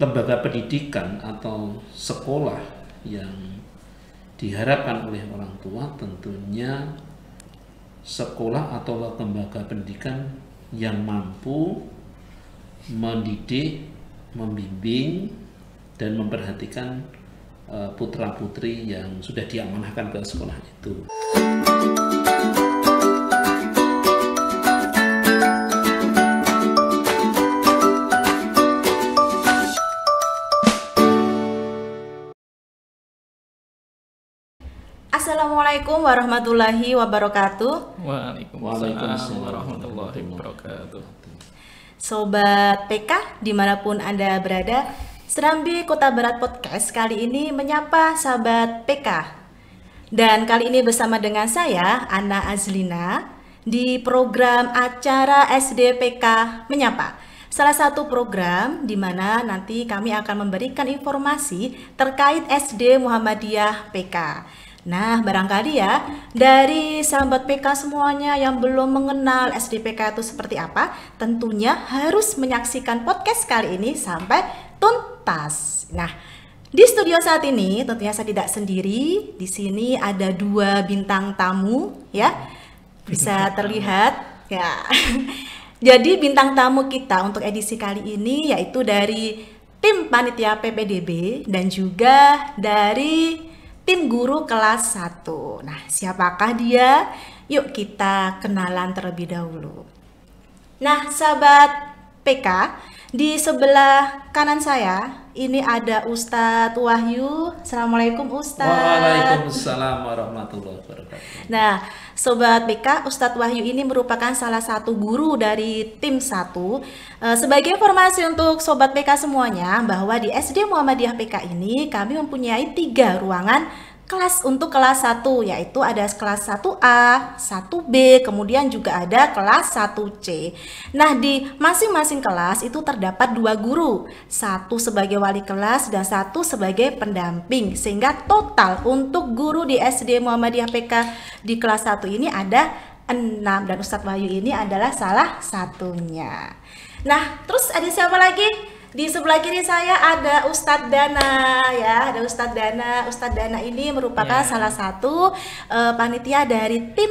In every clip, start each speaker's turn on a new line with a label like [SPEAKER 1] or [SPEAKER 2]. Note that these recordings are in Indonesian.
[SPEAKER 1] lembaga pendidikan atau sekolah yang diharapkan oleh orang tua tentunya sekolah atau lembaga pendidikan yang mampu mendidik, membimbing, dan memperhatikan putra-putri yang sudah diamanahkan ke sekolah itu.
[SPEAKER 2] Assalamualaikum warahmatullahi wabarakatuh.
[SPEAKER 3] Waalaikumsalam warahmatullahi wabarakatuh.
[SPEAKER 2] Sobat PK dimanapun Anda berada, Serambi Kota Barat Podcast kali ini menyapa sahabat PK. Dan kali ini bersama dengan saya, Ana Azlina, di program acara SDPK Menyapa. Salah satu program di mana nanti kami akan memberikan informasi terkait SD Muhammadiyah PK. Nah, barangkali ya, dari sahabat PK semuanya yang belum mengenal SDPK itu seperti apa, tentunya harus menyaksikan podcast kali ini sampai tuntas. Nah, di studio saat ini tentunya saya tidak sendiri. Di sini ada 2 bintang tamu ya. Bisa terlihat ya. Jadi bintang tamu kita untuk edisi kali ini yaitu dari tim panitia PPDB dan juga dari tim guru kelas 1. Nah, siapakah dia? Yuk kita kenalan terlebih dahulu. Nah, sahabat PK, di sebelah kanan saya ini ada Ustadz Wahyu. Assalamualaikum Ustadz.
[SPEAKER 1] Waalaikumsalam warahmatullahi wabarakatuh.
[SPEAKER 2] Nah, Sobat PK, Ustadz Wahyu ini merupakan salah satu guru dari tim 1. Sebagai informasi untuk Sobat PK semuanya, bahwa di SD Muhammadiyah PK ini kami mempunyai 3 ruangan kelas untuk kelas 1, yaitu ada kelas 1A, 1B, kemudian juga ada kelas 1C. Nah, di masing-masing kelas itu terdapat 2 guru, 1 sebagai wali kelas dan 1 sebagai pendamping, sehingga total untuk guru di SD Muhammadiyah PK di kelas 1 ini ada 6 dan Ustadz Wahyu ini adalah salah satunya. Nah, terus ada siapa lagi? Di sebelah kiri saya ada Ustadz Dana ya, ada Ustadz Dana. Ustadz Dana ini merupakan salah satu panitia dari tim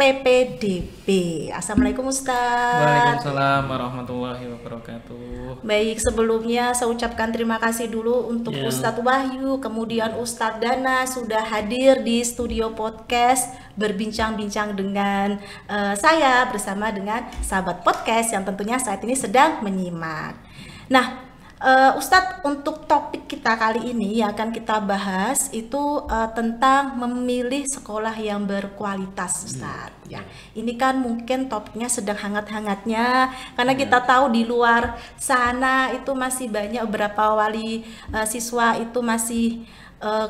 [SPEAKER 2] PPDB. Assalamualaikum Ustadz.
[SPEAKER 3] Waalaikumsalam warahmatullahi wabarakatuh.
[SPEAKER 2] Baik, sebelumnya saya ucapkan terima kasih dulu untuk Ustadz Wahyu, kemudian Ustadz Dana sudah hadir di studio podcast berbincang-bincang dengan saya bersama dengan sahabat podcast yang tentunya saat ini sedang menyimak. Nah, Ustadz, untuk topik kita kali ini yang akan kita bahas itu tentang memilih sekolah yang berkualitas, Ustadz. Ya, ini kan mungkin topiknya sedang hangat-hangatnya karena kita tahu di luar sana itu masih banyak beberapa wali siswa itu masih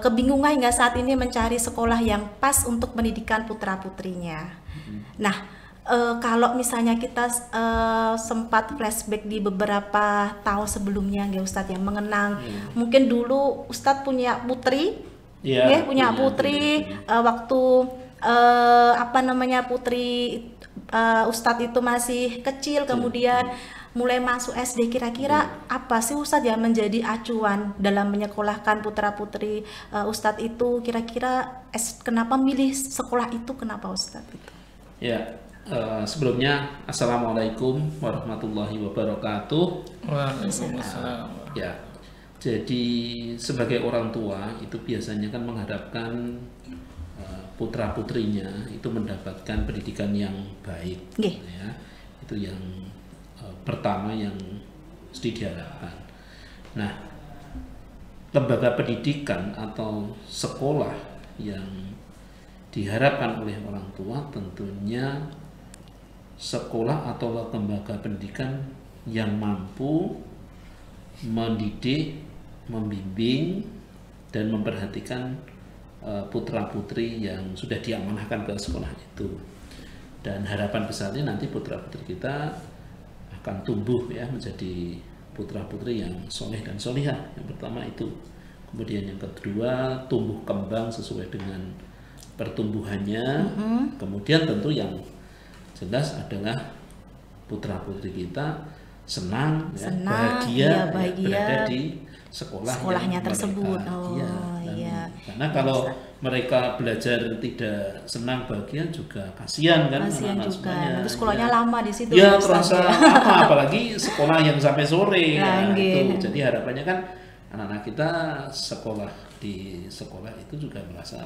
[SPEAKER 2] kebingungan hingga saat ini mencari sekolah yang pas untuk pendidikan putra-putrinya. Nah, kalau misalnya kita sempat flashback di beberapa tahun sebelumnya ya Ustadz yang mengenang, mungkin dulu Ustadz punya putri, punya putri. Waktu putri Ustadz itu masih kecil, kemudian mulai masuk SD, kira-kira apa sih Ustadz yang menjadi acuan dalam menyekolahkan putra-putri Ustadz itu? Kira-kira kenapa milih sekolah itu, kenapa Ustadz itu?
[SPEAKER 1] Ya. Sebelumnya Assalamualaikum warahmatullahi wabarakatuh.
[SPEAKER 3] Waalaikumsalam.
[SPEAKER 1] Ya, jadi sebagai orang tua itu biasanya kan mengharapkan putra-putrinya itu mendapatkan pendidikan yang baik. Ya, itu yang pertama yang mesti diharapkan. Nah, lembaga pendidikan atau sekolah yang diharapkan oleh orang tua tentunya sekolah atau lembaga pendidikan yang mampu mendidik, membimbing, dan memperhatikan putra-putri yang sudah diamanahkan ke sekolah itu. Dan harapan besarnya nanti putra-putri kita akan tumbuh ya menjadi putra-putri yang soleh dan solihah. Yang pertama itu. Kemudian yang kedua, tumbuh kembang sesuai dengan pertumbuhannya. Kemudian tentu yang jelas adalah putra-putri kita senang,
[SPEAKER 2] Senang,
[SPEAKER 1] bahagia,
[SPEAKER 2] bahagia.
[SPEAKER 1] berada di
[SPEAKER 2] Sekolahnya
[SPEAKER 1] yang
[SPEAKER 2] tersebut.
[SPEAKER 1] mereka,
[SPEAKER 2] Oh,
[SPEAKER 1] dan
[SPEAKER 2] iya.
[SPEAKER 1] karena kalau mereka belajar tidak senang bahagia juga kasihan kan
[SPEAKER 2] Kasihan
[SPEAKER 1] anak-anak
[SPEAKER 2] juga.
[SPEAKER 1] semuanya.
[SPEAKER 2] Nanti sekolahnya
[SPEAKER 1] Ya.
[SPEAKER 2] lama di situ.
[SPEAKER 1] Ya
[SPEAKER 2] Ustaz,
[SPEAKER 1] terasa
[SPEAKER 2] ya.
[SPEAKER 1] apa, apalagi sekolah yang sampai sore
[SPEAKER 2] Nah,
[SPEAKER 1] ya,
[SPEAKER 2] nggih.
[SPEAKER 1] itu. Jadi harapannya kan anak-anak kita sekolah di sekolah itu juga merasa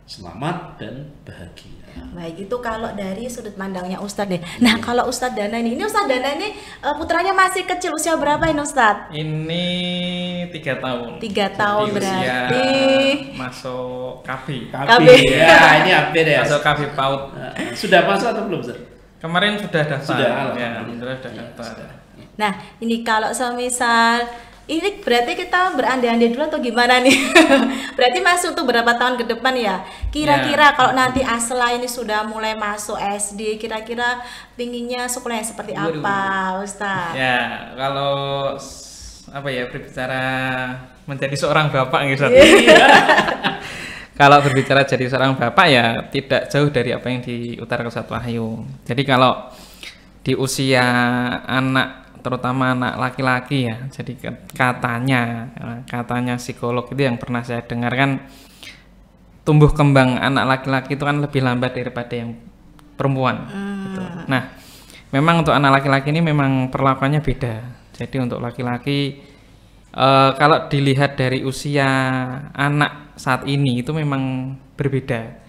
[SPEAKER 1] selamat dan bahagia.
[SPEAKER 2] Baik, itu kalau dari sudut pandangnya Ustadz deh. Nah, kalau Ustadz Dana ini Ustadz Dana ini putranya masih kecil, usia berapa ini Ustadz?
[SPEAKER 3] Ini 3 tahun.
[SPEAKER 2] 3 tahun
[SPEAKER 3] Jadi usia
[SPEAKER 2] berarti.
[SPEAKER 3] masuk KB.
[SPEAKER 2] KB.
[SPEAKER 1] Ya, ini update ya.
[SPEAKER 3] Masuk KB PAUD.
[SPEAKER 1] Nah, sudah masuk atau belum, Ustaz?
[SPEAKER 3] Kemarin sudah daftar.
[SPEAKER 1] Sudah,
[SPEAKER 3] Ya,
[SPEAKER 1] alhamdulillah.
[SPEAKER 3] alhamdulillah sudah daftar.
[SPEAKER 2] Nah, ini kalau semisal ini berarti kita berandai-andai dulu atau gimana nih? Berarti masuk tuh berapa tahun ke depan ya? Kira-kira
[SPEAKER 3] Ya.
[SPEAKER 2] kalau nanti Asla ini sudah mulai masuk SD, kira-kira pinginnya sekolah yang seperti apa, Ustadz?
[SPEAKER 3] Ya, kalau apa ya berbicara menjadi seorang bapak gitu. Kalau berbicara jadi seorang bapak ya tidak jauh dari apa yang diutarakan Ustaz Wahyu. Jadi kalau di usia anak terutama anak laki-laki ya, jadi katanya psikolog itu yang pernah saya dengar kan tumbuh kembang anak laki-laki itu kan lebih lambat daripada yang perempuan gitu. Nah, memang untuk anak laki-laki ini memang perlakuannya beda. Jadi untuk laki-laki kalau dilihat dari usia anak saat ini itu memang berbeda.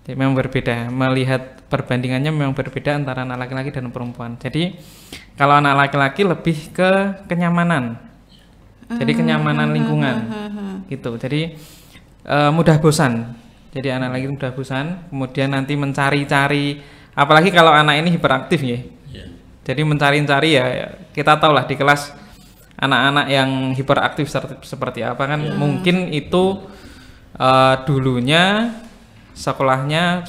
[SPEAKER 3] Jadi memang berbeda. Melihat perbandingannya memang berbeda antara anak laki-laki dan perempuan. Jadi kalau anak laki-laki lebih ke kenyamanan. Jadi kenyamanan lingkungan. Gitu. Jadi mudah bosan. Jadi anak laki mudah bosan, kemudian nanti mencari-cari, apalagi kalau anak ini hiperaktif ya. Jadi mencari-cari ya kita tahu lah di kelas anak-anak yang hiperaktif seperti apa kan mungkin itu dulunya sekolahnya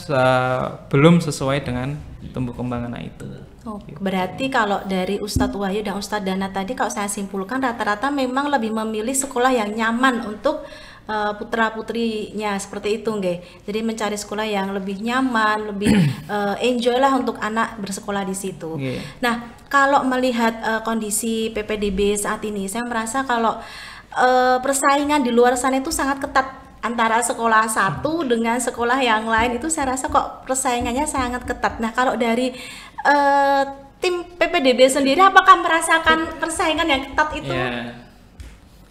[SPEAKER 3] belum sesuai dengan tumbuh kembang anak itu.
[SPEAKER 2] Oh, berarti kalau dari Ustadz Wahyu dan Ustadz Dana tadi kalau saya simpulkan rata-rata memang lebih memilih sekolah yang nyaman untuk putra-putrinya seperti itu nggih. Jadi mencari sekolah yang lebih nyaman, lebih enjoy lah untuk anak bersekolah di situ.
[SPEAKER 3] Yeah.
[SPEAKER 2] Nah, kalau melihat kondisi PPDB saat ini, saya merasa kalau persaingan di luar sana itu sangat ketat antara sekolah satu dengan sekolah yang lain itu saya rasa kok persaingannya sangat ketat. Nah, kalau dari tim PPDB sendiri apakah merasakan persaingan yang ketat itu?
[SPEAKER 3] Ya.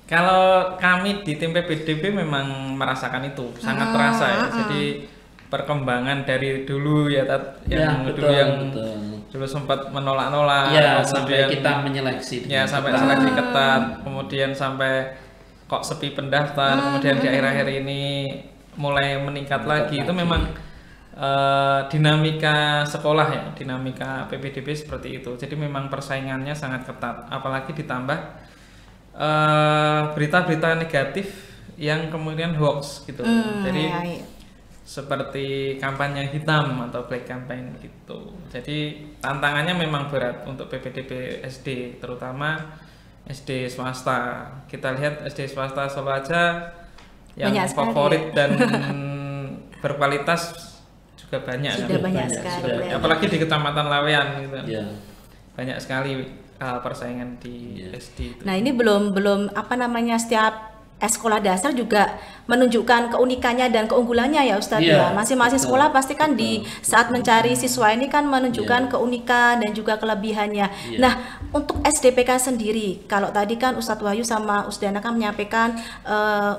[SPEAKER 3] Kalau kami di tim PPDB memang merasakan itu sangat terasa ya. Jadi perkembangan dari dulu ya yang
[SPEAKER 1] betul,
[SPEAKER 3] dulu yang
[SPEAKER 1] betul.
[SPEAKER 3] dulu sempat menolak-nolak
[SPEAKER 1] Ya, sampai
[SPEAKER 3] kemudian
[SPEAKER 1] kita menyeleksi.
[SPEAKER 3] ya sampai seleksi ketat, kemudian sampai kok sepi pendaftar, kemudian di akhir-akhir ini mulai meningkat lagi. Itu memang dinamika sekolah ya, dinamika PPDB seperti itu. Jadi memang persaingannya sangat ketat, apalagi ditambah berita-berita negatif yang kemudian hoax gitu. Jadi seperti kampanye hitam atau black campaign gitu. Jadi tantangannya memang berat untuk PPDB SD, terutama SD swasta. Kita lihat SD swasta Solo aja yang
[SPEAKER 2] banyak
[SPEAKER 3] favorit
[SPEAKER 2] sekali, ya.
[SPEAKER 3] dan berkualitas juga banyak.
[SPEAKER 2] Sudah
[SPEAKER 3] kan?
[SPEAKER 2] banyak sekali.
[SPEAKER 3] Apalagi di Kecamatan Lawean gitu.
[SPEAKER 1] Ya.
[SPEAKER 3] Banyak sekali persaingan di SD itu.
[SPEAKER 2] Nah, ini belum apa namanya setiap sekolah dasar juga menunjukkan keunikannya dan keunggulannya ya Ustadz ya. Masing-masing sekolah pasti kan di saat mencari siswa ini kan menunjukkan keunikan dan juga kelebihannya. Nah, untuk SDPK sendiri, kalau tadi kan Ustadz Wahyu sama Ustadz Dana kan menyampaikan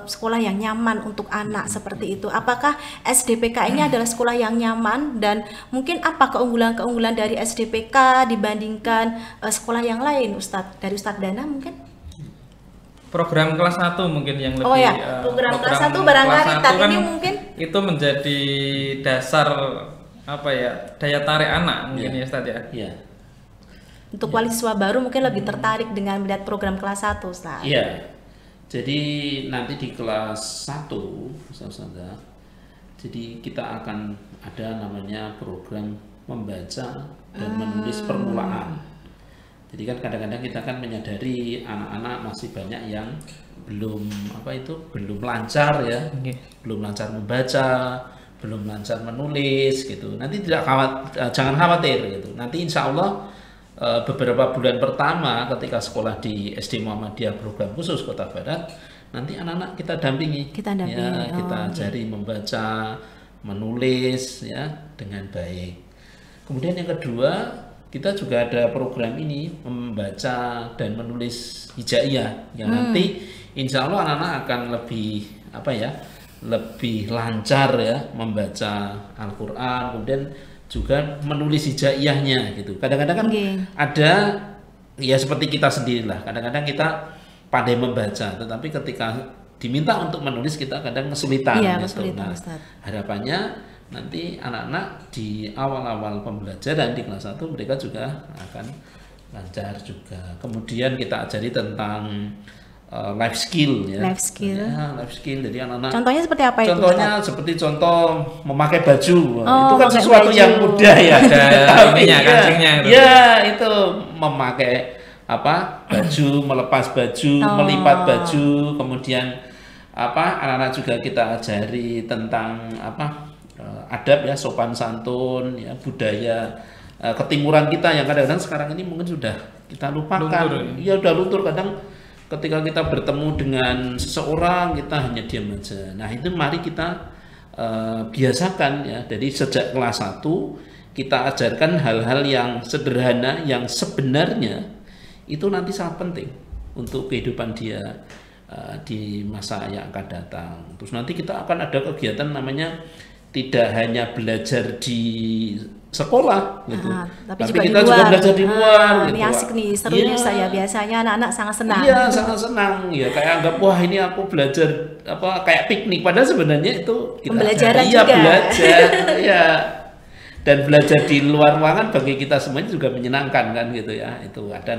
[SPEAKER 2] sekolah yang nyaman untuk anak seperti itu. Apakah SDPK ini adalah sekolah yang nyaman dan mungkin apa keunggulan-keunggulan dari SDPK dibandingkan sekolah yang lain Ustadz? Dari Ustadz Dana mungkin?
[SPEAKER 3] Program kelas 1 mungkin yang lebih
[SPEAKER 2] program kelas 1 barangkali
[SPEAKER 3] kan
[SPEAKER 2] ini mungkin
[SPEAKER 3] itu menjadi dasar apa ya daya tarik anak mungkin ya Ustaz ya.
[SPEAKER 1] Iya.
[SPEAKER 2] Untuk wali siswa baru mungkin lebih tertarik dengan melihat program kelas 1 Ustaz.
[SPEAKER 1] Iya. Jadi nanti di kelas 1 Ustaz, jadi kita akan ada namanya program membaca dan menulis permulaan. Jadi kan kadang-kadang kita kan menyadari anak-anak masih banyak yang belum belum lancar ya, belum lancar membaca, belum lancar menulis gitu. Nanti jangan khawatir gitu. Nanti insya Allah beberapa bulan pertama ketika sekolah di SD Muhammadiyah program khusus Kota Barat, nanti anak-anak kita dampingi,
[SPEAKER 2] Kita dampingi,
[SPEAKER 1] ya, kita
[SPEAKER 2] oh,
[SPEAKER 1] ajari membaca, menulis ya dengan baik. Kemudian yang kedua, kita juga ada program ini membaca dan menulis hijaiyah yang nanti insya Allah anak-anak akan lebih lebih lancar ya membaca Al-Quran, kemudian juga menulis hijaiyahnya gitu. Kadang-kadang kan ada ya seperti kita sendirilah, kadang-kadang kita pandai membaca, tetapi ketika diminta untuk menulis kita kadang kesulitan.
[SPEAKER 2] Iya,
[SPEAKER 1] gitu.
[SPEAKER 2] kesulitan,
[SPEAKER 1] Nah,
[SPEAKER 2] Ustaz.
[SPEAKER 1] harapannya nanti anak-anak di awal-awal pembelajaran di kelas 1 mereka juga akan lancar juga. Kemudian kita ajari tentang life skill ya.
[SPEAKER 2] Life skill.
[SPEAKER 1] Ya, life skill. Jadi anak-anak
[SPEAKER 2] Contohnya seperti apa itu?
[SPEAKER 1] contohnya
[SPEAKER 2] Ustaz?
[SPEAKER 1] seperti contoh memakai baju.
[SPEAKER 2] Oh,
[SPEAKER 1] Itu kan
[SPEAKER 2] memakai
[SPEAKER 1] sesuatu
[SPEAKER 2] baju.
[SPEAKER 1] yang mudah ya.
[SPEAKER 3] Ada
[SPEAKER 1] Tapi
[SPEAKER 3] ininya,
[SPEAKER 1] ya,
[SPEAKER 3] kancingnya itu.
[SPEAKER 1] ya itu memakai baju, melepas baju, melipat baju, kemudian anak-anak juga kita ajari tentang adab ya, sopan santun ya, budaya ketimuran kita yang kadang-kadang sekarang ini mungkin sudah kita lupakan.
[SPEAKER 3] Luntur,
[SPEAKER 1] Ya udah luntur, kadang ketika kita bertemu dengan seseorang kita hanya diam aja. Nah, itu mari kita biasakan ya. Jadi sejak kelas 1 kita ajarkan hal-hal yang sederhana yang sebenarnya itu nanti sangat penting untuk kehidupan dia di masa yang akan datang. Terus nanti kita akan ada kegiatan namanya tidak hanya belajar di sekolah gitu,
[SPEAKER 2] Tapi
[SPEAKER 1] tapi
[SPEAKER 2] juga
[SPEAKER 1] kita
[SPEAKER 2] di
[SPEAKER 1] juga
[SPEAKER 2] luar.
[SPEAKER 1] belajar di luar gitu.
[SPEAKER 2] Ini asik nih, serunya
[SPEAKER 1] Iya.
[SPEAKER 2] saya biasanya anak-anak sangat senang.
[SPEAKER 1] Iya, sangat senang ya, kayak anggap wah ini aku belajar kayak piknik, padahal sebenarnya itu kita
[SPEAKER 2] Pembelajaran
[SPEAKER 1] iya,
[SPEAKER 2] juga.
[SPEAKER 1] belajar ya. Dan belajar di luar ruangan bagi kita semuanya juga menyenangkan kan gitu ya. Itu ada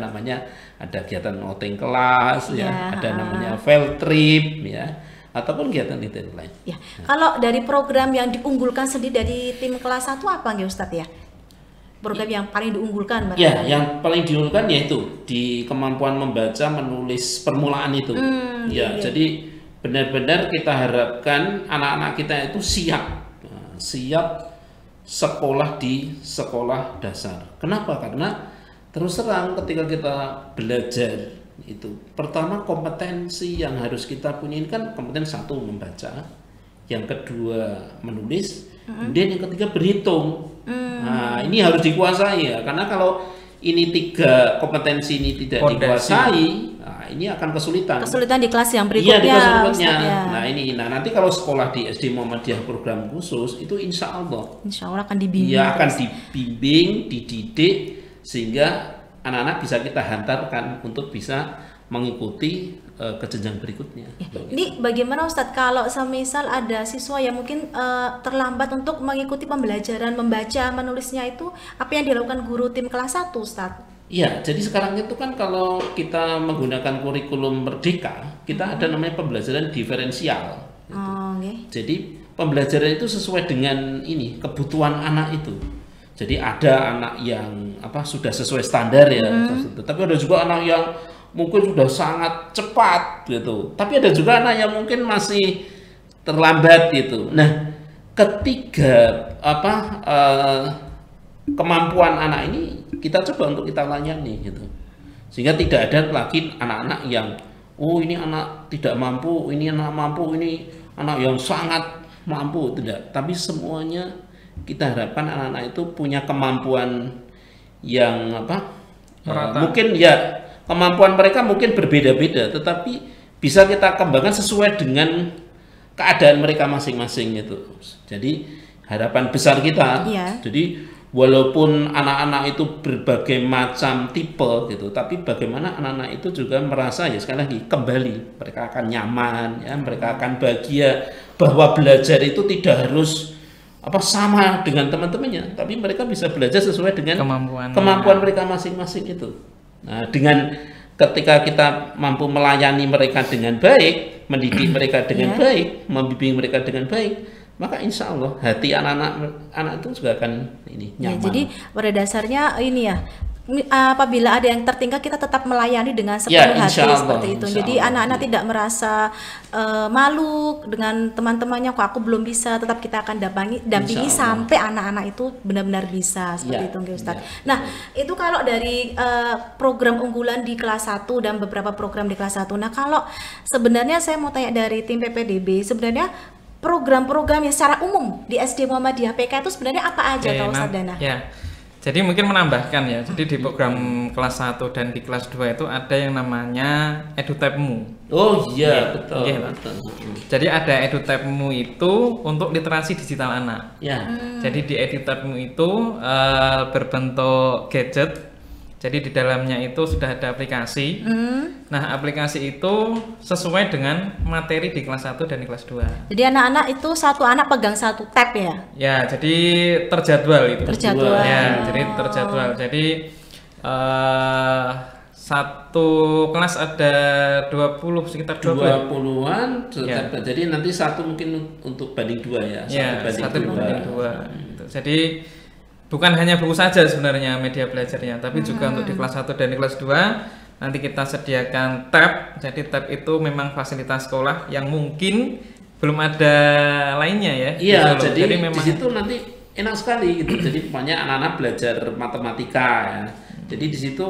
[SPEAKER 1] kegiatan outing kelas ya, ada namanya field trip ya, ataupun kegiatan lain.
[SPEAKER 2] Ya, kalau dari program yang diunggulkan sendiri dari tim kelas 1 apa nggih Ustadz ya? Program yang paling diunggulkan barangkali.
[SPEAKER 1] Ya, yang paling diunggulkan yaitu di kemampuan membaca, menulis permulaan itu. Ya, jadi benar-benar kita harapkan anak-anak kita itu siap sekolah di sekolah dasar. Kenapa? Karena terus terang ketika kita belajar itu, pertama kompetensi yang harus kita punya ini kan kompetensi 1 membaca, yang kedua menulis, kemudian yang ketiga berhitung. Nah, ini harus dikuasai ya, karena kalau ini 3 kompetensi ini tidak dikuasai, nah ini akan kesulitan.
[SPEAKER 2] Kesulitan di kelas yang
[SPEAKER 1] Iya,
[SPEAKER 2] berikutnya.
[SPEAKER 1] di kelas berikutnya.
[SPEAKER 2] Ustadz, ya.
[SPEAKER 1] Nah nanti kalau sekolah di SD Muhammadiyah program khusus itu insya Allah
[SPEAKER 2] akan dibimbing.
[SPEAKER 1] Iya, akan dibimbing, dididik sehingga anak-anak bisa kita hantarkan untuk bisa mengikuti ke jenjang berikutnya.
[SPEAKER 2] Ini bagaimana Ustadz kalau semisal ada siswa yang mungkin terlambat untuk mengikuti pembelajaran membaca menulisnya, itu apa yang dilakukan guru tim kelas 1 Ustadz?
[SPEAKER 1] Iya, jadi sekarang itu kan kalau kita menggunakan kurikulum Merdeka, kita ada namanya pembelajaran diferensial.
[SPEAKER 2] Oh, okay.
[SPEAKER 1] Jadi pembelajaran itu sesuai dengan kebutuhan anak itu. Jadi ada anak yang sudah sesuai standar ya, tapi ada juga anak yang mungkin sudah sangat cepat gitu. Tapi ada juga anak yang mungkin masih terlambat gitu. Nah, ketiga kemampuan anak ini kita coba untuk kita layani gitu. Sehingga tidak ada lagi anak-anak yang ini anak tidak mampu, ini anak mampu, ini anak yang sangat mampu, tidak. Tapi semuanya kita harapkan anak-anak itu punya kemampuan yang mungkin ya kemampuan mereka mungkin berbeda-beda, tetapi bisa kita kembangkan sesuai dengan keadaan mereka masing-masing itu. Jadi harapan besar kita, jadi walaupun anak-anak itu berbagai macam tipe gitu, tapi bagaimana anak-anak itu juga merasa ya sekali lagi kembali mereka akan nyaman ya, mereka akan bahagia bahwa belajar itu tidak harus sama dengan teman-temannya, tapi mereka bisa belajar sesuai dengan kemampuan mereka masing-masing itu. Nah, dengan ketika kita mampu melayani mereka dengan baik, mendidik mereka dengan baik, membimbing mereka dengan baik, maka insya Allah hati anak itu juga akan nyaman.
[SPEAKER 2] Ya, jadi pada dasarnya apabila ada yang tertinggal kita tetap melayani dengan
[SPEAKER 1] Ya,
[SPEAKER 2] sepenuh hati
[SPEAKER 1] insya Allah,
[SPEAKER 2] seperti itu.
[SPEAKER 1] insya
[SPEAKER 2] Jadi
[SPEAKER 1] Allah.
[SPEAKER 2] anak-anak tidak merasa malu dengan teman-temannya, kok aku belum bisa, tetap kita akan dampingi
[SPEAKER 1] Insya Allah.
[SPEAKER 2] sampai anak-anak itu benar-benar bisa seperti
[SPEAKER 1] Ya,
[SPEAKER 2] itu nggih, Ustadz.
[SPEAKER 1] ya.
[SPEAKER 2] Nah, itu kalau dari program unggulan di kelas 1 dan beberapa program di kelas 1. Nah, kalau sebenarnya saya mau tanya dari tim PPDB, sebenarnya program-program yang secara umum di SD Muhammadiyah PK itu sebenarnya apa aja, Pak Ustadz Dana?
[SPEAKER 3] Ya. Jadi mungkin menambahkan ya. Jadi di program kelas 1 dan di kelas 2 itu ada yang namanya EduTapmu.
[SPEAKER 1] Oh iya, betul.
[SPEAKER 3] Iya, Pak.
[SPEAKER 1] betul.
[SPEAKER 3] Jadi ada EduTapmu itu untuk literasi digital anak.
[SPEAKER 1] Ya.
[SPEAKER 3] Jadi di EduTapmu itu berbentuk gadget. Jadi di dalamnya itu sudah ada aplikasi. Nah, aplikasi itu sesuai dengan materi di kelas 1 dan di kelas 2.
[SPEAKER 2] Jadi anak-anak itu satu anak pegang satu tab ya?
[SPEAKER 3] Ya, jadi terjadwal itu.
[SPEAKER 2] Terjadwal.
[SPEAKER 3] Ya, jadi terjadwal. Jadi satu kelas ada 20, sekitar 20.
[SPEAKER 1] 20-an,
[SPEAKER 3] Ya.
[SPEAKER 1] jadi nanti satu mungkin untuk banding 2 ya.
[SPEAKER 3] Ya, satu
[SPEAKER 1] dua.
[SPEAKER 3] banding 2. Gitu. Jadi bukan hanya buku saja sebenarnya media belajarnya, tapi juga untuk di kelas 1 dan di kelas 2 nanti kita sediakan tab. Jadi tab itu memang fasilitas sekolah yang mungkin belum ada lainnya ya.
[SPEAKER 1] Iya,
[SPEAKER 3] Gitu loh.
[SPEAKER 1] jadi
[SPEAKER 3] memang
[SPEAKER 1] di situ nanti enak sekali gitu. Jadi banyak anak-anak belajar matematika ya. Jadi di situ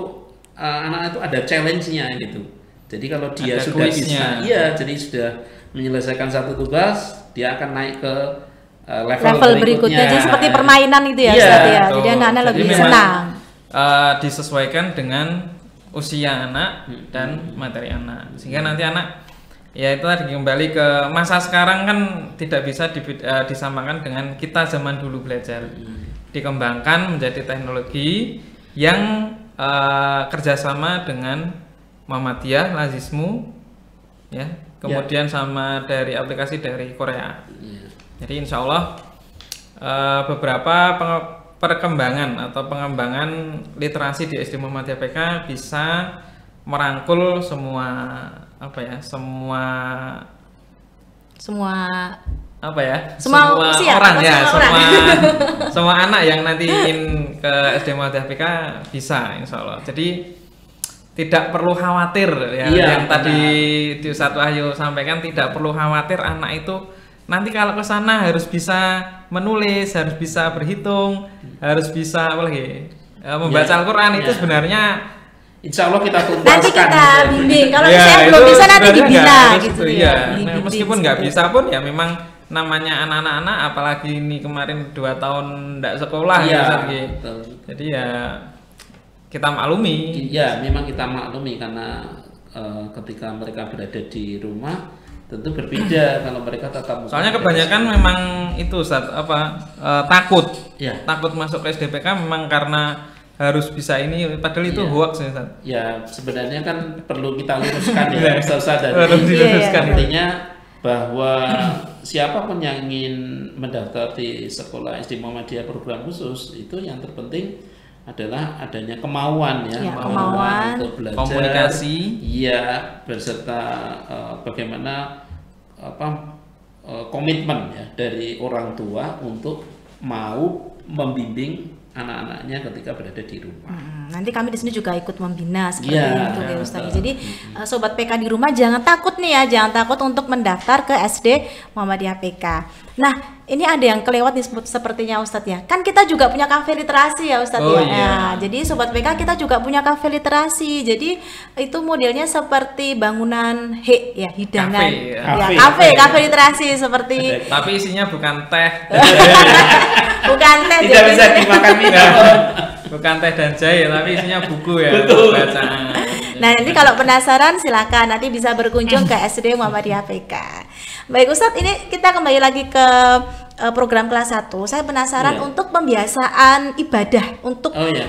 [SPEAKER 1] anak itu ada challenge-nya gitu. Jadi kalau dia
[SPEAKER 3] Ada
[SPEAKER 1] sudah
[SPEAKER 3] kuisnya.
[SPEAKER 1] bisa, iya, jadi sudah menyelesaikan satu tugas, dia akan naik ke
[SPEAKER 2] Level berikutnya. Jadi seperti permainan itu ya,
[SPEAKER 1] Iya,
[SPEAKER 2] Ustadz ya.
[SPEAKER 3] betul.
[SPEAKER 2] Jadi anak-anak
[SPEAKER 3] Jadi
[SPEAKER 2] lebih
[SPEAKER 3] memang,
[SPEAKER 2] senang.
[SPEAKER 3] disesuaikan dengan usia anak dan materi anak, sehingga nanti anak ya itu tadi kembali ke masa sekarang kan tidak bisa disamakan dengan kita zaman dulu belajar. Dikembangkan menjadi teknologi yang kerjasama dengan Muhammadiyah, Lazismu, ya, kemudian sama dari aplikasi dari Korea. Jadi insya Allah beberapa perkembangan atau pengembangan literasi di SD Muhammadiyah PK bisa merangkul semua
[SPEAKER 2] Semua usia,
[SPEAKER 3] orang ya,
[SPEAKER 2] semua
[SPEAKER 3] semua anak yang nanti ingin ke SD Muhammadiyah PK bisa insya Allah. Jadi tidak perlu khawatir ya,
[SPEAKER 1] Iya,
[SPEAKER 3] yang tadi di Ustadz Wahyu sampaikan, tidak perlu khawatir anak itu nanti kalau ke sana harus bisa menulis, harus bisa berhitung, harus bisa membaca
[SPEAKER 1] Ya,
[SPEAKER 3] Al-Quran. Itu
[SPEAKER 1] ya.
[SPEAKER 3] sebenarnya
[SPEAKER 1] Insya Allah kita tuntaskan.
[SPEAKER 2] Nanti kita
[SPEAKER 1] gitu.
[SPEAKER 2] bimbing. Kalau
[SPEAKER 3] ya,
[SPEAKER 2] saya belum
[SPEAKER 3] itu
[SPEAKER 2] bisa nanti
[SPEAKER 3] sebenarnya
[SPEAKER 2] dibina
[SPEAKER 3] nggak harus
[SPEAKER 2] gitu
[SPEAKER 3] itu,
[SPEAKER 2] ya.
[SPEAKER 3] iya. Nah,
[SPEAKER 2] Dibimbing
[SPEAKER 3] meskipun nggak
[SPEAKER 2] seperti
[SPEAKER 3] bisa
[SPEAKER 2] itu.
[SPEAKER 3] pun ya memang namanya anak-anak, apalagi ini kemarin 2 tahun nggak sekolah
[SPEAKER 1] Iya,
[SPEAKER 3] ya, Ustadz, gitu.
[SPEAKER 1] betul.
[SPEAKER 3] Jadi ya kita maklumi.
[SPEAKER 1] Ya, memang kita maklumi karena ketika mereka berada di rumah tentu berbeda kalau mereka tatap muka.
[SPEAKER 3] Soalnya kebanyakan memang itu Ustadz, takut.
[SPEAKER 1] Ya.
[SPEAKER 3] Takut masuk ke SDPK memang karena harus bisa ini, padahal itu
[SPEAKER 1] Iya.
[SPEAKER 3] hoax ya Ustadz.
[SPEAKER 1] Ya, sebenarnya kan perlu kita luruskan
[SPEAKER 3] Iya.
[SPEAKER 1] ya, Ustaz
[SPEAKER 3] Harus
[SPEAKER 1] tadi.
[SPEAKER 3] diluruskan.
[SPEAKER 1] Artinya bahwa siapapun yang ingin mendaftar di sekolah SD Muhammadiyah program khusus itu yang terpenting adalah adanya kemauan ya,
[SPEAKER 2] Ya, kemauan,
[SPEAKER 1] untuk belajar,
[SPEAKER 3] komunikasi.
[SPEAKER 1] iya, beserta bagaimana komitmen ya dari orang tua untuk mau membimbing anak-anaknya ketika berada di rumah.
[SPEAKER 2] Nanti kami di sini juga ikut membina seperti
[SPEAKER 1] Iya,
[SPEAKER 2] itu ya Ustaz.
[SPEAKER 1] betul.
[SPEAKER 2] Jadi sobat PK di rumah jangan takut nih ya, jangan takut untuk mendaftar ke SD Muhammadiyah PK. Nah, ini ada yang kelewat nih sepertinya Ustadz ya. Kan kita juga punya kafe literasi ya Ustadz
[SPEAKER 3] Oh,
[SPEAKER 2] ya.
[SPEAKER 3] iya.
[SPEAKER 2] Nah, jadi sobat PK kita juga punya kafe literasi. Jadi itu modelnya seperti bangunan hidangan.
[SPEAKER 3] Kafe, ya.
[SPEAKER 2] Ya,
[SPEAKER 1] Kafe.
[SPEAKER 2] kafe literasi seperti
[SPEAKER 3] Tapi isinya bukan teh,
[SPEAKER 2] bukan teh
[SPEAKER 1] Tidak
[SPEAKER 2] jadi-
[SPEAKER 1] bisa dimakan minum.
[SPEAKER 3] bukan teh dan jahe, tapi isinya buku ya,
[SPEAKER 1] Betul.
[SPEAKER 3] bacaan.
[SPEAKER 2] Nah, nanti kalau penasaran silakan nanti bisa berkunjung ke SD Muhammadiyah PK. Baik Ustadz, ini kita kembali lagi ke program kelas 1. Saya penasaran
[SPEAKER 1] Iya.
[SPEAKER 2] untuk pembiasaan ibadah untuk
[SPEAKER 1] Oh, iya.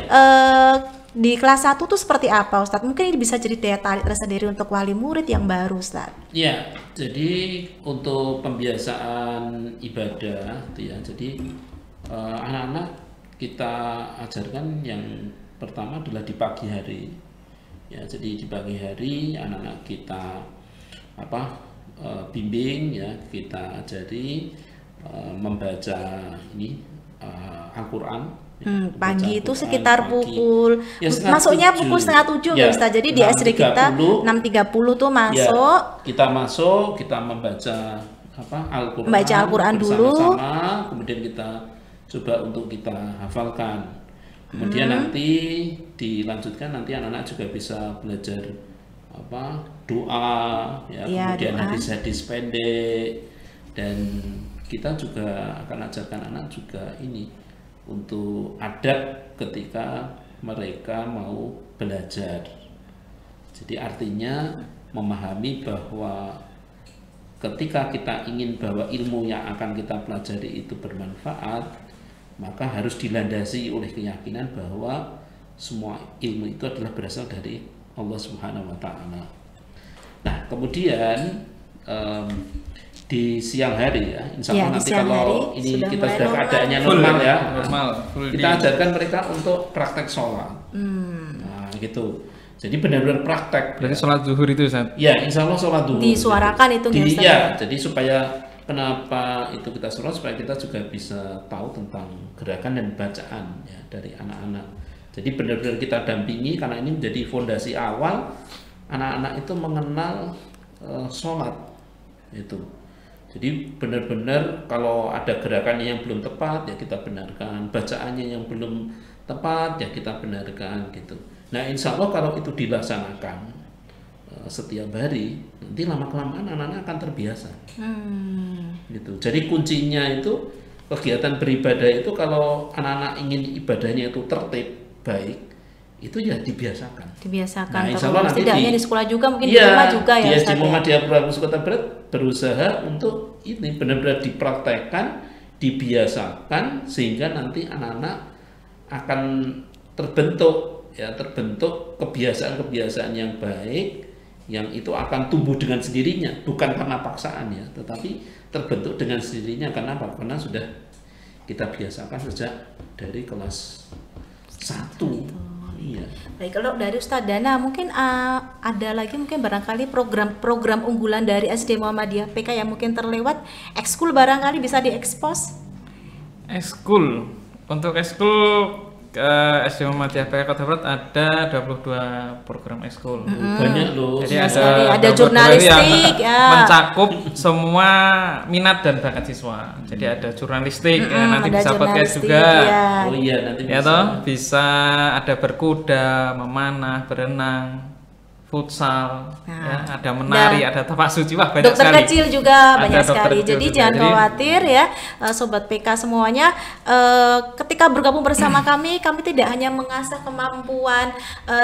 [SPEAKER 2] di kelas 1 tuh seperti apa Ustadz? Mungkin ini bisa jadi daya tarik tersendiri untuk wali murid yang baru Ustadz.
[SPEAKER 1] Ya, jadi untuk pembiasaan ibadah, gitu ya. Jadi anak-anak kita ajarkan yang pertama adalah di pagi hari. Ya, jadi di pagi hari anak-anak kita bimbing ya, kita ajari membaca ini Al-Quran
[SPEAKER 2] Pagi itu
[SPEAKER 1] Al-Quran,
[SPEAKER 2] sekitar
[SPEAKER 1] pagi.
[SPEAKER 2] pukul
[SPEAKER 1] Ya, setengah
[SPEAKER 2] masuknya
[SPEAKER 1] 7.
[SPEAKER 2] pukul setengah 7
[SPEAKER 1] Ya,
[SPEAKER 2] ya Ustaz. Jadi di SD kita 6.30 tuh masuk.
[SPEAKER 1] Ya, kita masuk, kita membaca Al-Quran,
[SPEAKER 2] Membaca Al-Quran dulu.
[SPEAKER 1] bersama-sama, kemudian kita coba untuk kita hafalkan. Kemudian nanti dilanjutkan, nanti anak-anak juga bisa belajar doa, ya,
[SPEAKER 2] Ya,
[SPEAKER 1] kemudian
[SPEAKER 2] doa.
[SPEAKER 1] hadis-hadis pendek, dan kita juga akan ajarkan anak juga ini untuk adab ketika mereka mau belajar. Jadi artinya memahami bahwa ketika kita ingin bahwa ilmu yang akan kita pelajari itu bermanfaat, maka harus dilandasi oleh keyakinan bahwa semua ilmu itu adalah berasal dari Allah Subhanahu wa Ta'ala. Nah, kemudian di siang hari ya, insya Allah
[SPEAKER 2] Ya, di
[SPEAKER 1] nanti
[SPEAKER 2] siang
[SPEAKER 1] kalau
[SPEAKER 2] hari
[SPEAKER 1] ini
[SPEAKER 2] sudah
[SPEAKER 1] kita
[SPEAKER 2] mulai
[SPEAKER 1] sudah
[SPEAKER 2] normal.
[SPEAKER 1] keadaannya
[SPEAKER 3] Full
[SPEAKER 1] normal ya,
[SPEAKER 3] normal, full
[SPEAKER 1] kita
[SPEAKER 3] di-
[SPEAKER 1] ajarkan mereka untuk praktek sholat. Nah, gitu. Jadi benar-benar praktek.
[SPEAKER 3] Berarti sholat zuhur itu Ustaz.
[SPEAKER 1] Ya, insya Allah sholat dulu.
[SPEAKER 2] Disuarakan itu nggak, Ustaz?
[SPEAKER 1] Ya, jadi supaya kenapa itu kita sholat, supaya kita juga bisa tahu tentang gerakan dan bacaan ya dari anak-anak. Jadi benar-benar kita dampingi karena ini menjadi fondasi awal anak-anak itu mengenal sholat itu. Jadi benar-benar kalau ada gerakannya yang belum tepat ya kita benarkan, bacaannya yang belum tepat ya kita benarkan gitu. Nah, insya Allah kalau itu dilaksanakan setiap hari, nanti lama-kelamaan anak-anak akan terbiasa. Gitu. Jadi kuncinya itu kegiatan beribadah itu kalau anak-anak ingin ibadahnya itu tertib, baik, itu ya dibiasakan.
[SPEAKER 2] Dibiasakan
[SPEAKER 1] Nah, insya Allah
[SPEAKER 2] terus.
[SPEAKER 1] nanti
[SPEAKER 2] Tidak hanya di sekolah juga, mungkin di
[SPEAKER 1] Iya,
[SPEAKER 2] rumah juga ya
[SPEAKER 1] di SD
[SPEAKER 2] Ustaz ya.
[SPEAKER 1] Muhammadiyah Purwakarta Kota Barat berusaha untuk ini benar-benar dipraktekkan, dibiasakan sehingga nanti anak-anak akan terbentuk kebiasaan-kebiasaan yang baik yang itu akan tumbuh dengan sendirinya, bukan karena paksaan ya, tetapi terbentuk dengan sendirinya karena apa? Karena sudah kita biasakan sejak dari kelas 1. Iya.
[SPEAKER 2] Baik, kalau dari Ustadz Dana mungkin ada lagi mungkin barangkali program unggulan dari SD Muhammadiyah PK yang mungkin terlewat, ekskul barangkali bisa diekspos.
[SPEAKER 3] Ekskul. Untuk ekskul SD Muhammadiyah PK Kota Barat ada 22 program ekskul.
[SPEAKER 1] Banyak loh.
[SPEAKER 3] Jadi
[SPEAKER 2] Ada
[SPEAKER 3] 22
[SPEAKER 2] jurnalistik,
[SPEAKER 3] yang
[SPEAKER 2] ya.
[SPEAKER 3] mencakup semua minat dan bakat siswa. Jadi ada jurnalistik, ya, nanti
[SPEAKER 2] ada
[SPEAKER 3] bisa podcast
[SPEAKER 2] jurnalistik,
[SPEAKER 3] juga.
[SPEAKER 2] ya.
[SPEAKER 1] Oh iya, nanti
[SPEAKER 3] Ya
[SPEAKER 1] bisa.
[SPEAKER 3] toh, bisa ada berkuda, memanah, berenang, futsal, ya, ada menari, ada tapak suci, wah banyak
[SPEAKER 2] Dokter
[SPEAKER 3] sekali.
[SPEAKER 2] kecil juga
[SPEAKER 3] Ada
[SPEAKER 2] banyak
[SPEAKER 3] dokter
[SPEAKER 2] sekali.
[SPEAKER 3] kecil
[SPEAKER 2] Jadi
[SPEAKER 3] juga.
[SPEAKER 2] jangan
[SPEAKER 3] Jadi,
[SPEAKER 2] khawatir ya, sobat PK semuanya. Ketika bergabung bersama kami tidak hanya mengasah kemampuan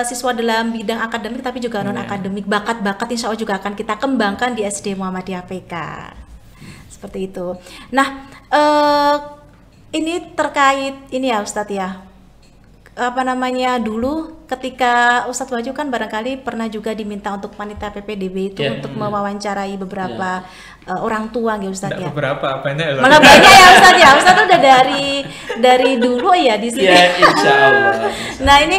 [SPEAKER 2] siswa dalam bidang akademik, tapi juga non akademik, bakat-bakat insya Allah juga akan kita kembangkan di SD Muhammadiyah PK. Seperti itu. Nah, ini terkait ini ya Ustadz ya. Dulu ketika Ustadz Wahyu kan barangkali pernah juga diminta untuk panitia PPDB itu
[SPEAKER 1] Ya.
[SPEAKER 2] untuk mewawancarai beberapa orang tua ya Ustadz
[SPEAKER 3] tidak
[SPEAKER 2] ya.
[SPEAKER 3] beberapa, banyak ya.
[SPEAKER 2] Malah banyak ya Ustadz ya. Ustadz udah dari dulu ya di sini.
[SPEAKER 1] Ya, insya Allah.
[SPEAKER 2] Nah ini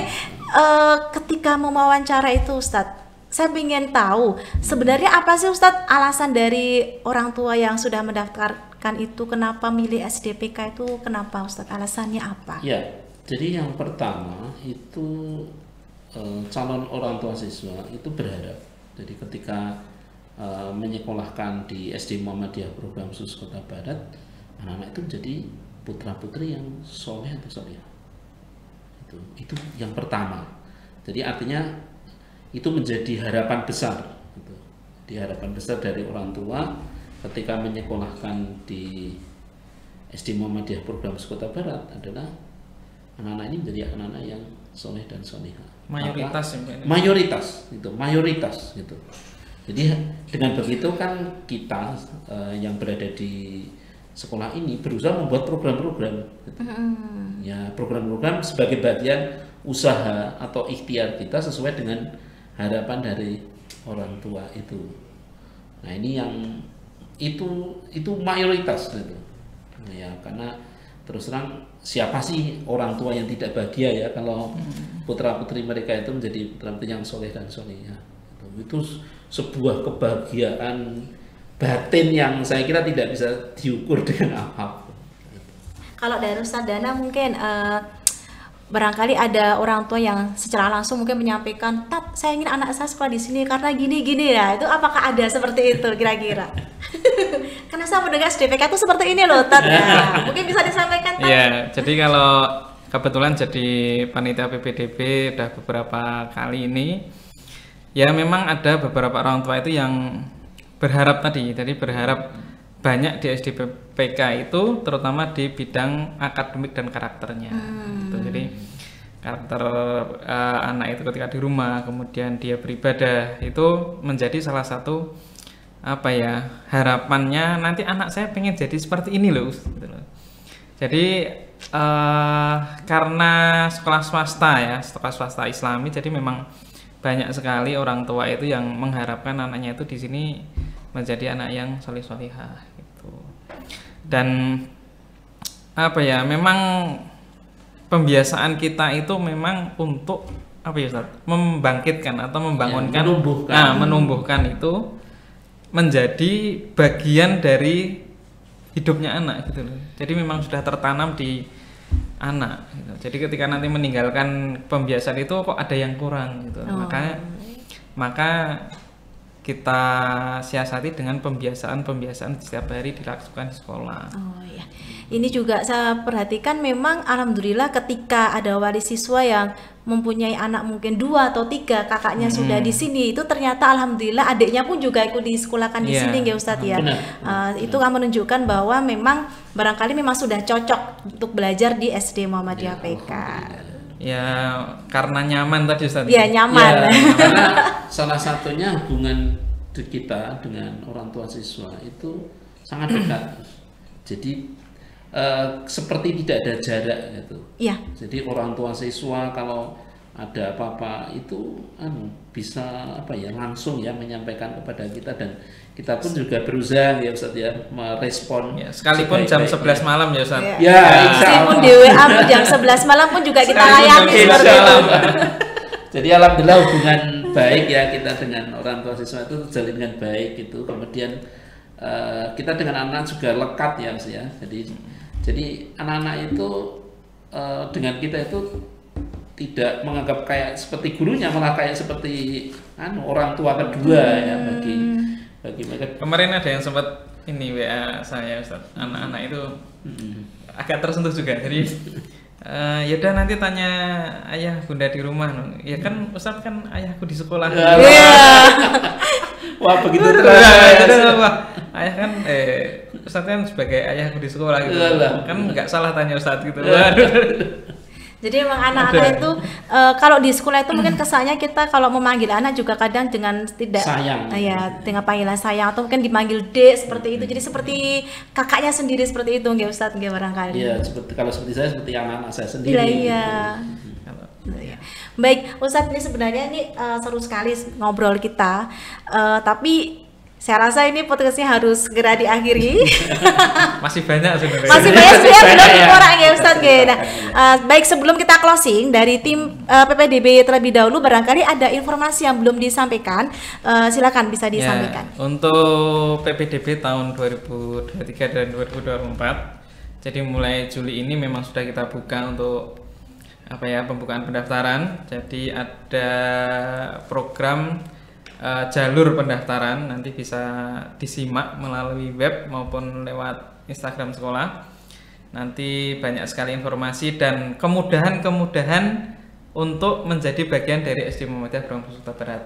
[SPEAKER 2] ketika mewawancara itu Ustadz, saya ingin tahu sebenarnya apa sih Ustadz alasan dari orang tua yang sudah mendaftarkan itu, kenapa milih SDPK itu, kenapa Ustadz, alasannya apa?
[SPEAKER 1] Ya, jadi yang pertama itu calon orang tua siswa itu berharap. Jadi ketika menyekolahkan di SD Muhammadiyah Program Khusus Kota Barat, anak-anak itu menjadi putra-putri yang soleh atau solehah. Itu yang pertama. Jadi artinya itu menjadi harapan besar. Gitu. Di harapan besar dari orang tua ketika menyekolahkan di SD Muhammadiyah Program Khusus Kota Barat adalah anak-anak ini menjadi anak-anak yang soleh dan solehah.
[SPEAKER 3] Mayoritas ya, Mbak.
[SPEAKER 1] Mayoritas gitu. Jadi dengan begitu kan kita yang berada di sekolah ini berusaha membuat program-program gitu. Ya, program-program sebagai bagian usaha atau ikhtiar kita sesuai dengan harapan dari orang tua itu. Nah, ini yang itu mayoritas gitu. Ya, karena terus terang siapa sih orang tua yang tidak bahagia ya kalau putra-putri mereka itu menjadi putra-putri yang soleh dan solehah. Itu sebuah kebahagiaan batin yang saya kira tidak bisa diukur dengan apapun.
[SPEAKER 2] Kalau dari Ustadz Dana mungkin barangkali ada orang tua yang secara langsung mungkin menyampaikan, "Tat, saya ingin anak saya sekolah di sini karena gini-gini." Ya, itu apakah ada seperti itu kira-kira? Karena saya mendengar SDPK itu seperti ini loh, Tat. Ya, mungkin bisa disampaikan, Tat.
[SPEAKER 3] Ya, jadi kalau kebetulan jadi panitia PPDB udah beberapa kali ini, ya memang ada beberapa orang tua itu yang berharap tadi, jadi berharap banyak di SDPK itu terutama di bidang akademik dan karakternya. Gitu. Jadi karakter anak itu ketika di rumah, kemudian dia beribadah, itu menjadi salah satu apa ya, harapannya nanti anak saya pengen jadi seperti ini loh. Gitu loh. Jadi karena sekolah swasta Islami, jadi memang banyak sekali orang tua itu yang mengharapkan anaknya itu di sini menjadi anak yang solih-solihah gitu. Dan apa ya, memang pembiasaan kita itu memang untuk apa ya Ustaz? Membangkitkan atau membangunkan, menumbuhkan itu menjadi bagian dari hidupnya anak gitu loh. Jadi memang sudah tertanam di anak gitu. Jadi ketika nanti meninggalkan pembiasaan itu kok ada yang kurang gitu. Maka kita siasati dengan pembiasaan setiap hari dilakukan di sekolah.
[SPEAKER 2] Oh iya. Ini juga saya perhatikan memang alhamdulillah ketika ada wali siswa yang mempunyai anak mungkin 2 atau 3 kakaknya sudah di sini, itu ternyata alhamdulillah adiknya pun juga ikut disekolahkan di sini ya Ustadz ya. Itu kan menunjukkan bahwa memang barangkali memang sudah cocok untuk belajar di SD Muhammadiyah PK.
[SPEAKER 3] Ya karena nyaman tadi Ustadz.
[SPEAKER 2] Ya nyaman.
[SPEAKER 1] Ya, karena salah satunya hubungan kita dengan orang tua siswa itu sangat dekat. Jadi seperti tidak ada jarak gitu. Iya. Jadi orang tua siswa kalau ada apa-apa itu bisa langsung ya menyampaikan kepada kita, dan kita pun juga berusaha ya Ustaz ya merespon
[SPEAKER 3] ya, sekalipun jam 11 malam ya Ustaz.
[SPEAKER 2] Ya, meskipun di WA jam 11 malam pun juga kita layani seperti itu.
[SPEAKER 1] Jadi alhamdulillah hubungan baik ya kita dengan orang tua siswa itu terjalin dengan baik gitu. Kemudian kita dengan anak juga lekat ya Mas ya. Jadi anak-anak itu dengan kita itu tidak menganggap kayak seperti gurunya, malah kayak seperti orang tua kedua ya bagi mereka.
[SPEAKER 3] Kemarin ada yang sempat ini WA saya Ustaz, anak-anak itu agak tersentuh juga. Jadi yaudah nanti tanya ayah bunda di rumah. Ya kan Ustaz kan ayahku di sekolah.
[SPEAKER 1] Wah begitu terus.
[SPEAKER 3] Ayah kan Ustaz kan sebagai ayahku di sekolah gitu. Kan nggak salah tanya Ustaz gitu.
[SPEAKER 2] Jadi memang anak-anak itu kalau di sekolah itu mungkin kesannya kita kalau memanggil anak juga kadang dengan tidak
[SPEAKER 1] sayang.
[SPEAKER 2] Ya, dengan panggilan sayang atau mungkin dipanggil Dek seperti itu. Jadi seperti kakaknya sendiri seperti itu nggih Ustadz nggih barangkali.
[SPEAKER 1] Iya, kalau seperti saya seperti anak-anak saya sendiri.
[SPEAKER 2] Iya. Gitu. Baik, Ustadz, ini sebenarnya seru sekali ngobrol kita. Tapi saya rasa ini podcastnya harus segera diakhiri.
[SPEAKER 3] Masih banyak sebenarnya.
[SPEAKER 2] Masih banyak sebenarnya belum orang ya Ustadz. Nah, baik sebelum kita closing dari tim PPDB terlebih dahulu, barangkali ada informasi yang belum disampaikan, silakan bisa disampaikan.
[SPEAKER 3] Ya, untuk PPDB tahun 2023 dan 2024, jadi mulai Juli ini memang sudah kita buka untuk pembukaan pendaftaran. Jadi ada program jalur pendaftaran, nanti bisa disimak melalui web maupun lewat Instagram sekolah. Nanti banyak sekali informasi dan kemudahan untuk menjadi bagian dari SD Muhammadiyah Bronx Kota Barat.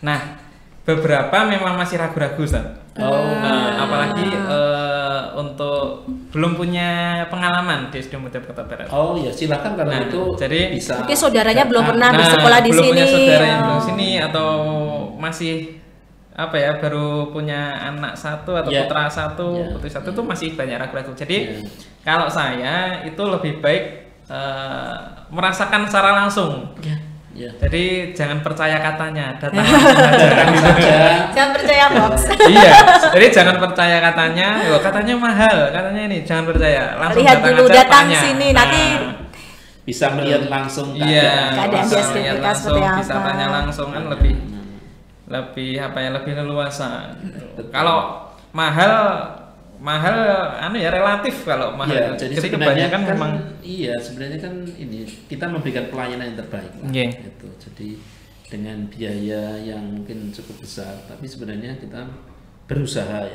[SPEAKER 3] Nah, beberapa memang masih ragu-ragu Ustaz. Apalagi untuk belum punya pengalaman di SD Muhammadiyah Kota Barat.
[SPEAKER 1] Oh ya, silakan kalau itu
[SPEAKER 3] jadi
[SPEAKER 1] bisa.
[SPEAKER 2] Mungkin saudaranya belum pernah bersekolah di
[SPEAKER 3] belum
[SPEAKER 2] sini.
[SPEAKER 3] Punya saudara yang belum sini atau masih baru punya anak satu atau putra satu, putri satu itu masih banyak ragu-ragu. Jadi kalau saya itu lebih baik merasakan secara langsung. Jadi jangan percaya katanya, datang langsung aja.
[SPEAKER 2] Jangan percaya hoax.
[SPEAKER 3] Iya, jadi jangan percaya katanya. Katanya mahal, katanya ini jangan percaya. Langsung
[SPEAKER 2] lihat dulu, datang
[SPEAKER 3] tanya.
[SPEAKER 2] sini nanti
[SPEAKER 1] bisa melihat langsung.
[SPEAKER 2] Keadaan di SDPK seperti apa.
[SPEAKER 3] Bisa tanya langsung kan lebih leluasa. Kalau mahal mahal relatif kalau mahal.
[SPEAKER 1] Ya, jadi
[SPEAKER 3] Jadi
[SPEAKER 1] sebenarnya
[SPEAKER 3] kebanyakan
[SPEAKER 1] kan
[SPEAKER 3] memang
[SPEAKER 1] sebenarnya kan ini kita memberikan pelayanan yang terbaik lah,
[SPEAKER 3] Iya.
[SPEAKER 1] gitu. Jadi dengan biaya yang mungkin cukup besar, tapi sebenarnya kita berusaha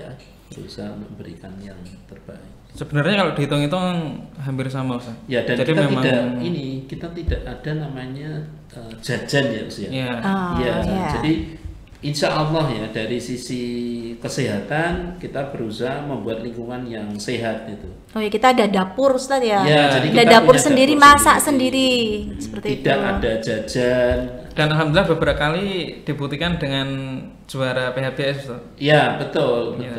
[SPEAKER 1] memberikan yang terbaik.
[SPEAKER 3] sebenarnya kalau dihitung-hitung hampir sama Ustaz.
[SPEAKER 1] Ya, dan
[SPEAKER 3] Jadi
[SPEAKER 1] kita
[SPEAKER 3] memang
[SPEAKER 1] kita tidak ada namanya jajan ya Ustaz.
[SPEAKER 3] Iya.
[SPEAKER 2] Iya.
[SPEAKER 1] Jadi insya Allah ya dari sisi kesehatan kita berusaha membuat lingkungan yang sehat itu.
[SPEAKER 2] Oh ya, kita ada dapur Ustaz ya.
[SPEAKER 1] Ya, jadi
[SPEAKER 2] ada
[SPEAKER 1] kita
[SPEAKER 2] dapur
[SPEAKER 1] punya
[SPEAKER 2] sendiri,
[SPEAKER 1] dapur
[SPEAKER 2] masak sendiri. Seperti
[SPEAKER 1] Tidak
[SPEAKER 2] itu.
[SPEAKER 1] ada jajan.
[SPEAKER 3] Dan alhamdulillah beberapa kali dibuktikan dengan juara PHBS Ustaz.
[SPEAKER 1] Ya, betul.
[SPEAKER 3] Ya.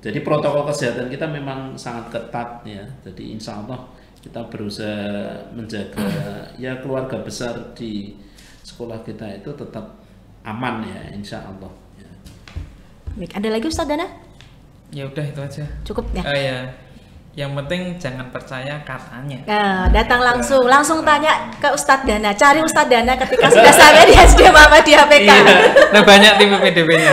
[SPEAKER 1] Jadi protokol kesehatan kita memang sangat ketat ya. Jadi insya Allah kita berusaha menjaga ya keluarga besar di sekolah kita itu tetap aman ya, insya Allah. Ya.
[SPEAKER 2] Baik, ada lagi Ustaz Dana?
[SPEAKER 3] Ya udah itu aja.
[SPEAKER 2] Cukup ya?
[SPEAKER 3] Ya. Yang penting jangan percaya katanya.
[SPEAKER 2] Nah, datang langsung tanya ke Ustadz Dana, cari Ustadz Dana ketika sudah sampai di SD Muhammadiyah PK.
[SPEAKER 3] Nah, banyak tim PDB-nya.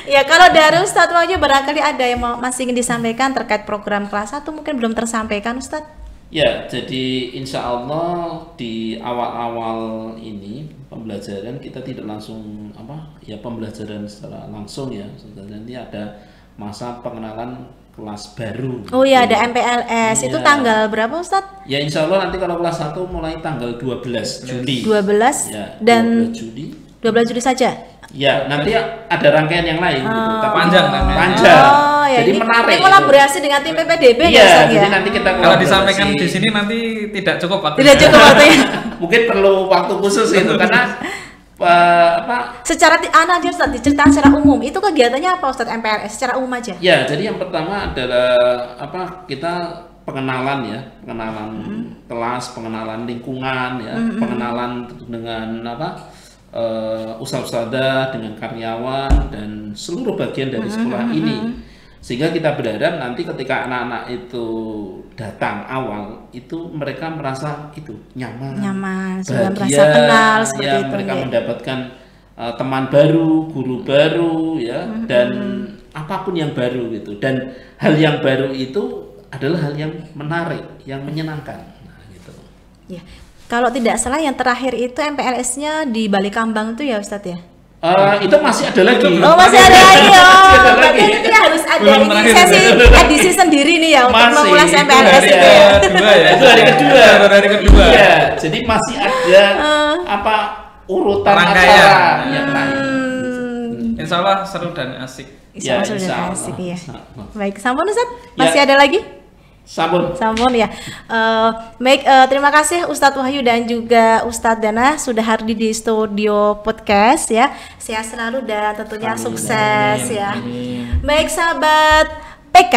[SPEAKER 2] Ya, kalau dari Ustadz Wahyu barangkali ada yang masih ingin disampaikan terkait program kelas 1 mungkin belum tersampaikan Ustadz.
[SPEAKER 1] Ya, jadi insya Allah di awal-awal ini pembelajaran kita tidak langsung pembelajaran secara langsung ya. Nanti ada masa pengenalan kelas baru.
[SPEAKER 2] Oh iya, ada MPLS. Itu
[SPEAKER 1] Iya.
[SPEAKER 2] tanggal berapa Ustadz?
[SPEAKER 1] Ya insya Allah nanti kalau kelas 1 mulai tanggal 12 Juli.
[SPEAKER 2] 12
[SPEAKER 1] Ya,
[SPEAKER 2] dan
[SPEAKER 1] 12 Juli.
[SPEAKER 2] 12 Juli saja.
[SPEAKER 1] Ya, nanti ada rangkaian yang lain gitu. Tapi
[SPEAKER 3] Panjang namanya.
[SPEAKER 1] Panjang.
[SPEAKER 2] Oh, ya,
[SPEAKER 1] Jadi
[SPEAKER 2] ini
[SPEAKER 1] menarik.
[SPEAKER 2] Ini kolaborasi dengan tim PPDB ya
[SPEAKER 1] Iya,
[SPEAKER 2] Ustadz
[SPEAKER 1] jadi
[SPEAKER 2] ya.
[SPEAKER 1] nanti kita
[SPEAKER 3] Kalau
[SPEAKER 1] kolaborasi.
[SPEAKER 3] disampaikan di sini nanti tidak cukup waktunya.
[SPEAKER 2] Tidak cukup waktunya.
[SPEAKER 1] Mungkin perlu waktu khusus itu karena
[SPEAKER 2] Secara anak aja Ustadz diceritakan secara umum. Itu kegiatannya apa Ustadz MPLS secara umum aja?
[SPEAKER 1] Ya, jadi yang pertama adalah kita pengenalan ya, pengenalan kelas, pengenalan lingkungan ya, pengenalan dengan ustadz-ustadzah, dengan karyawan dan seluruh bagian dari sekolah ini. Sehingga kita berharap nanti ketika anak-anak itu datang awal itu mereka merasa itu nyaman,
[SPEAKER 2] sudah
[SPEAKER 1] bahagia,
[SPEAKER 2] merasa kenal seperti
[SPEAKER 1] ya,
[SPEAKER 2] itu.
[SPEAKER 1] mereka
[SPEAKER 2] Ya.
[SPEAKER 1] mendapatkan teman baru, guru baru ya, dan apapun yang baru gitu. Dan hal yang baru itu adalah hal yang menarik, yang menyenangkan. Nah, gitu.
[SPEAKER 2] Ya. Kalau tidak salah yang terakhir itu MPLS-nya di Balikambang itu ya Ustadz ya?
[SPEAKER 1] Itu masih ada lagi.
[SPEAKER 2] Oh masih ada lagi
[SPEAKER 1] Masih ada
[SPEAKER 2] oh. Berarti
[SPEAKER 1] lagi.
[SPEAKER 2] ini harus ada
[SPEAKER 3] Belum
[SPEAKER 2] ini
[SPEAKER 3] terakhir.
[SPEAKER 2] sesi edisi sendiri nih ya untuk
[SPEAKER 1] Masih,
[SPEAKER 2] mengulas
[SPEAKER 1] itu
[SPEAKER 2] MPLS
[SPEAKER 1] hari
[SPEAKER 2] itu ya.
[SPEAKER 3] Kedua ya.
[SPEAKER 1] Itu hari kedua.
[SPEAKER 3] Baru hari kedua.
[SPEAKER 1] Iya, jadi masih ada urutan
[SPEAKER 3] Rangkaian.
[SPEAKER 1] acara yang lain.
[SPEAKER 3] Insya Allah seru dan asik.
[SPEAKER 2] Insya Allah
[SPEAKER 1] Ya,
[SPEAKER 2] sudah
[SPEAKER 1] insya Allah.
[SPEAKER 2] asik ya.
[SPEAKER 1] Insya Allah.
[SPEAKER 2] Baik, sampun Ustadz?
[SPEAKER 1] Ya.
[SPEAKER 2] Masih ada lagi?
[SPEAKER 1] Sampun.
[SPEAKER 2] Sampun ya. Baik, terima kasih Ustadz Wahyu dan juga Ustadz Dana sudah hadir di studio podcast ya. Sehat selalu dan tentunya
[SPEAKER 1] Amin,
[SPEAKER 2] sukses ya.
[SPEAKER 3] Amin.
[SPEAKER 2] Baik sahabat PK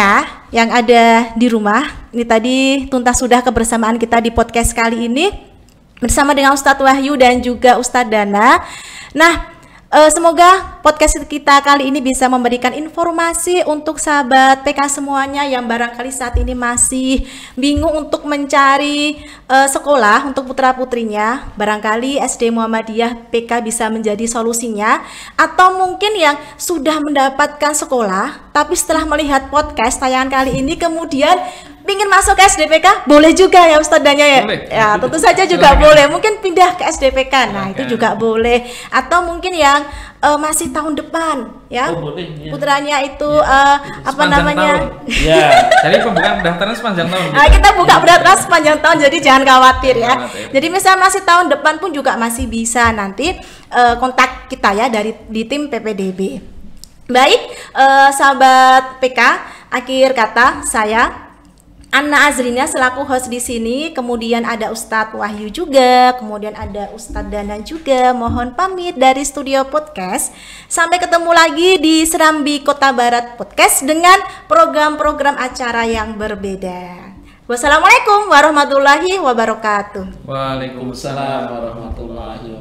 [SPEAKER 2] yang ada di rumah, ini tadi tuntas sudah kebersamaan kita di podcast kali ini bersama dengan Ustadz Wahyu dan juga Ustadz Dana. Nah, semoga podcast kita kali ini bisa memberikan informasi untuk sahabat PK semuanya yang barangkali saat ini masih bingung untuk mencari sekolah untuk putra-putrinya. Barangkali SD Muhammadiyah PK bisa menjadi solusinya. Atau mungkin yang sudah mendapatkan sekolah, tapi setelah melihat podcast tayangan kali ini kemudian ingin masuk ke SDPK, boleh juga ya Ustadz Danya ya?
[SPEAKER 3] Boleh.
[SPEAKER 2] Ya tentu saja juga boleh. Mungkin pindah ke SDPK, nah itu juga boleh. Atau mungkin yang masih tahun depan ya,
[SPEAKER 1] Oh, boleh, ya.
[SPEAKER 2] putranya itu apa
[SPEAKER 3] Sepanjang
[SPEAKER 2] namanya?
[SPEAKER 3] tahun.
[SPEAKER 1] Ya.
[SPEAKER 3] Jadi pembukaan pendaftaran sepanjang tahun.
[SPEAKER 2] Nah, kita buka pendaftaran sepanjang tahun, jadi jangan khawatir ya.
[SPEAKER 3] Khawatir.
[SPEAKER 2] Jadi misal masih tahun depan pun juga masih bisa nanti kontak kita ya di tim PPDB. Baik, sahabat PK, akhir kata saya Anna Azrina selaku host di sini, kemudian ada Ustadz Wahyu juga, kemudian ada Ustadz Dana juga. Mohon pamit dari studio podcast. Sampai ketemu lagi di Serambi Kota Barat Podcast dengan program-program acara yang berbeda. Wassalamualaikum warahmatullahi wabarakatuh.
[SPEAKER 3] Waalaikumsalam.
[SPEAKER 1] Waalaikumsalam warahmatullahi wabarakatuh.